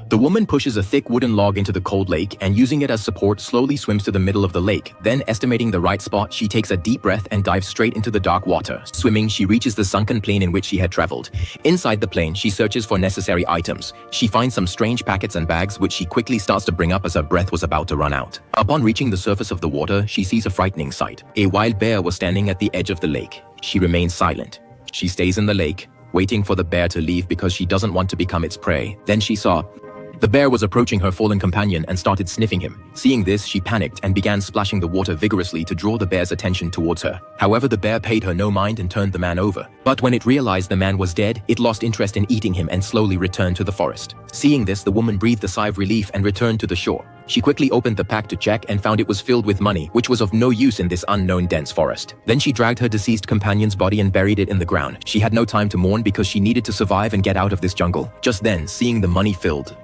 The woman pushes a thick wooden log into the cold lake and using it as support slowly swims to the middle of the lake. Then, estimating the right spot, she takes a deep breath and dives straight into the dark water. Swimming, she reaches the sunken plane in which she had traveled. Inside the plane, she searches for necessary items. She finds some strange packets and bags which she quickly starts to bring up as her breath was about to run out. Upon reaching the surface of the water, she sees a frightening sight. A wild bear was standing at the edge of the lake. She remains silent. She stays in the lake, waiting for the bear to leave because she doesn't want to become its prey. Then she saw the bear was approaching her fallen companion and started sniffing him. Seeing this, she panicked and began splashing the water vigorously to draw the bear's attention towards her. However, the bear paid her no mind and turned the man over. But when it realized the man was dead, it lost interest in eating him and slowly returned to the forest. Seeing this, the woman breathed a sigh of relief and returned to the shore. She quickly opened the pack to check and found it was filled with money, which was of no use in this unknown dense forest. Then she dragged her deceased companion's body and buried it in the ground. She had no time to mourn because she needed to survive and get out of this jungle. Just then, seeing the money filled,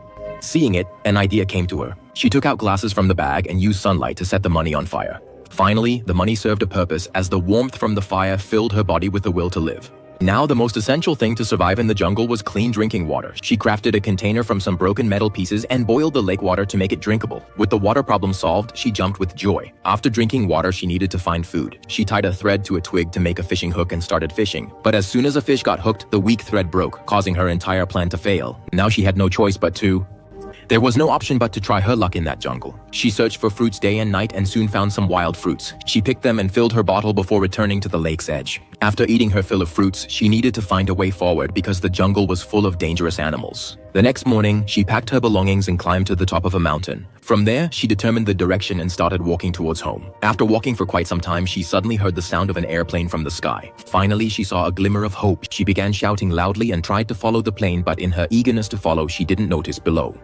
an idea came to her. She took out glasses from the bag and used sunlight to set the money on fire. Finally, the money served a purpose as the warmth from the fire filled her body with the will to live. Now, the most essential thing to survive in the jungle was clean drinking water. She crafted a container from some broken metal pieces and boiled the lake water to make it drinkable. With the water problem solved, she jumped with joy. After drinking water, she needed to find food. She tied a thread to a twig to make a fishing hook and started fishing. But as soon as a fish got hooked, the weak thread broke, causing her entire plan to fail. Now she had no choice but to... There was no option but to try her luck in that jungle. She searched for fruits day and night and soon found some wild fruits. She picked them and filled her bottle before returning to the lake's edge. After eating her fill of fruits, she needed to find a way forward because the jungle was full of dangerous animals. The next morning, she packed her belongings and climbed to the top of a mountain. From there, she determined the direction and started walking towards home. After walking for quite some time, she suddenly heard the sound of an airplane from the sky. Finally, she saw a glimmer of hope. She began shouting loudly and tried to follow the plane, but in her eagerness to follow, she didn't notice below.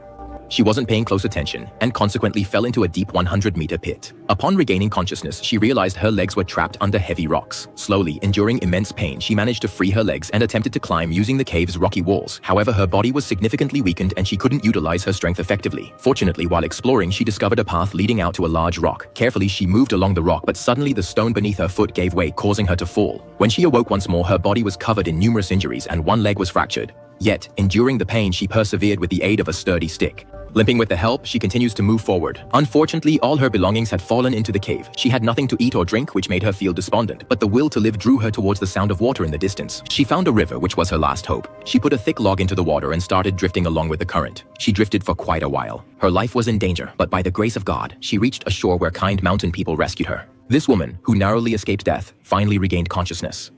She wasn't paying close attention and consequently fell into a deep 100-meter pit. Upon regaining consciousness, she realized her legs were trapped under heavy rocks. Slowly, enduring immense pain, she managed to free her legs and attempted to climb using the cave's rocky walls. However, her body was significantly weakened and she couldn't utilize her strength effectively. Fortunately, while exploring, she discovered a path leading out to a large rock. Carefully, she moved along the rock, but suddenly the stone beneath her foot gave way, causing her to fall. When she awoke once more, her body was covered in numerous injuries and one leg was fractured. Yet, enduring the pain, she persevered with the aid of a sturdy stick. Limping with the help, she continues to move forward. Unfortunately, all her belongings had fallen into the cave. She had nothing to eat or drink, which made her feel despondent, but the will to live drew her towards the sound of water in the distance. She found a river, which was her last hope. She put a thick log into the water and started drifting along with the current. She drifted for quite a while. Her life was in danger, but by the grace of God, she reached a shore where kind mountain people rescued her. This woman, who narrowly escaped death, finally regained consciousness.